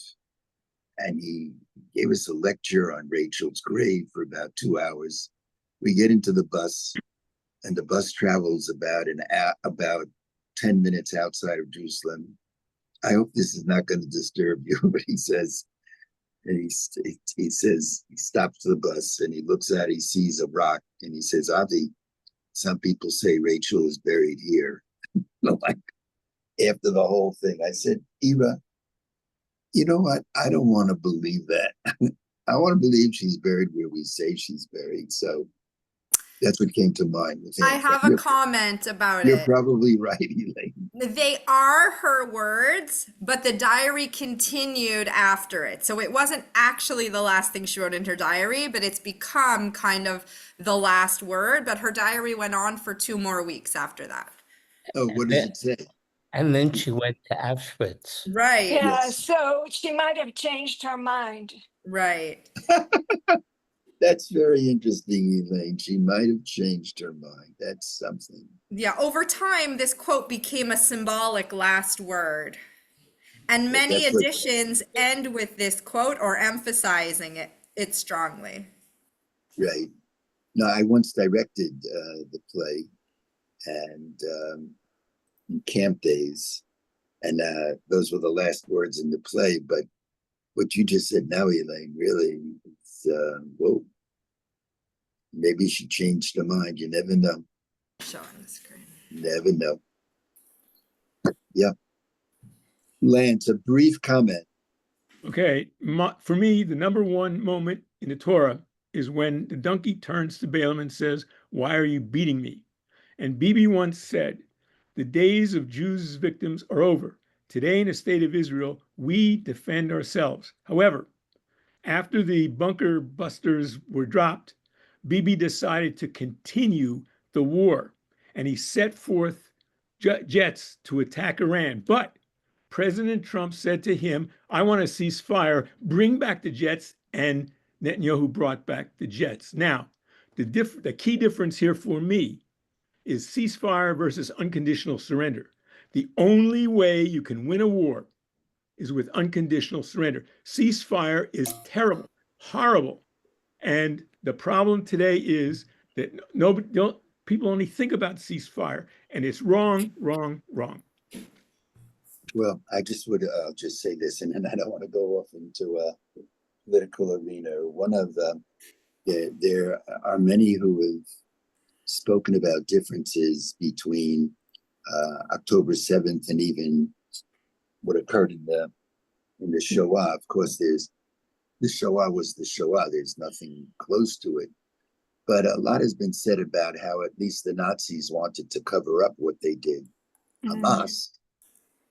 And he gave us a lecture on Rachel's grave for about 2 hours. We get into the bus, and the bus travels about 10 minutes outside of Jerusalem. I hope this is not going to disturb you, but he says, he stops the bus and he looks at it, he sees a rock, and he says, Avi, some people say Rachel is buried here. Like, after the whole thing, I said, Ira, you know what? I don't want to believe that. I want to believe she's buried where we say she's buried. So that's what came to mind. I have a comment about You're it. probably right, Elaine. They are her words, but the diary continued after it. So it wasn't actually the last thing she wrote in her diary, but it's become kind of the last word. But her diary went on for 2 more weeks after that. Oh, what does it say? And then she went to Auschwitz. Right. Yeah, Yes. so she might have changed her mind. Right. That's very interesting, Elaine. She might have changed her mind. That's something. Yeah, over time, this quote became a symbolic last word. And But many that's what, editions end with this quote or emphasizing it strongly. right. No, I once directed the play and in camp days, and those were the last words in the play. But what you just said now, Elaine, really, it's, whoa, maybe she changed her mind. You never know. Show on the screen. Never know. Yeah. Lance, a brief comment. Okay, for me, the number one moment in the Torah is when the donkey turns to Balaam and says, "Why are you beating me?" And Bibi once said, "The days of Jews' victims are over. Today in the state of Israel, we defend ourselves." However, after the bunker busters were dropped, Bibi decided to continue the war, and he set forth jets to attack Iran. But President Trump said to him, "I want a ceasefire, bring back the jets," and Netanyahu brought back the jets. Now, the key difference here for me is ceasefire versus unconditional surrender. The only way you can win a war is with unconditional surrender. Ceasefire is terrible, horrible. And the problem today is that people only think about ceasefire, and it's wrong, wrong, wrong. Well, I just would just say this, and then I don't want to go off into a political arena. One of there are many who have spoken about differences between October 7th and even what occurred in the Shoah. Of course, the Shoah was the Shoah. There's nothing close to it. But a lot has been said about how at least the Nazis wanted to cover up what they did. Hamas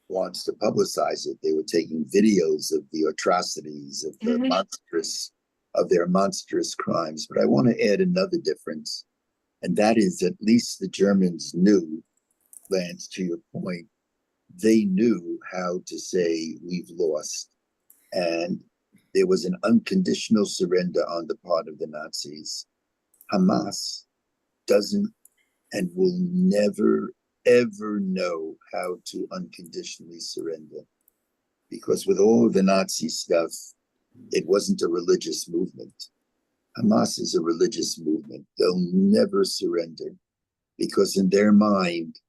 wants to publicize it. They were taking videos of the atrocities of the their monstrous crimes. But I want to add another difference, and that is at least the Germans knew, Lance, to your point, they knew how to say we've lost. And there was an unconditional surrender on the part of the Nazis. Hamas doesn't and will never, ever know how to unconditionally surrender. Because with all of the Nazi stuff, it wasn't a religious movement. Hamas is a religious movement. They'll never surrender because in their mind,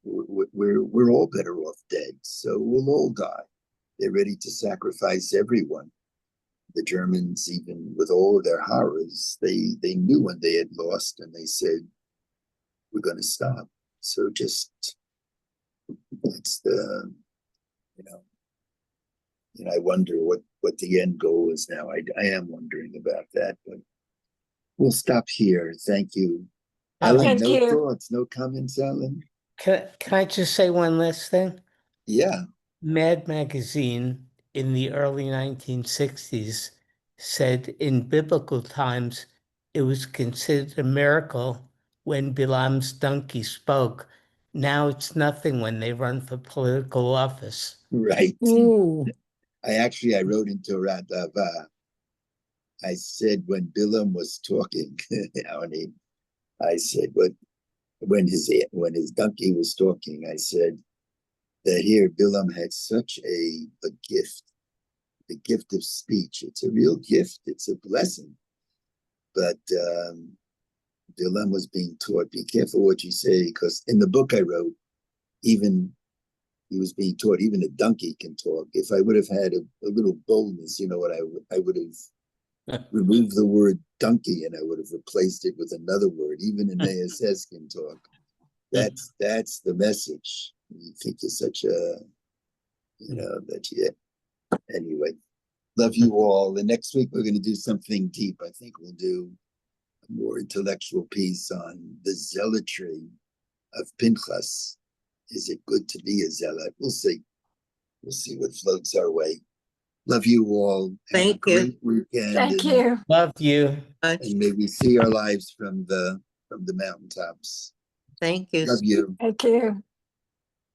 we're all better off dead. So we'll all die. They're ready to sacrifice everyone. The Germans, even with all of their horrors, they knew when they had lost and they said, we're going to stop. So just, it's the, I wonder what the end goal is now. I am wondering about that, but we'll stop here. Thank you. Ellen, Thank no you. thoughts, no comments, Ellen? Can I just say one last thing? Yeah. Mad Magazine in the early 1960s said in biblical times it was considered a miracle when Bilam's donkey spoke. Now it's nothing when they run for political office. Right. Ooh. I wrote in Torat Ahavah, I said when Bilam was talking, I said, when his donkey was talking, I said that here Bilam had such a gift, the gift of speech. It's a real gift. It's a blessing. But Bilam was being taught, be careful what you say, because in the book I wrote, even he was being taught, even a donkey can talk. If I would have had a little boldness, what I would have removed the word donkey and I would have replaced it with another word. Even an ASS can talk. That's the message. You think you're such a, anyway, love you all. And next week we're going to do something deep. I think we'll do a more intellectual piece on the zealotry of Pinchas. Is it good to be a zealot? We'll see. We'll see what floats our way. Love you all. Have a great weekend. Thank you. Love you. And may we see our lives from the mountaintops. Thank you. Love you. Thank you.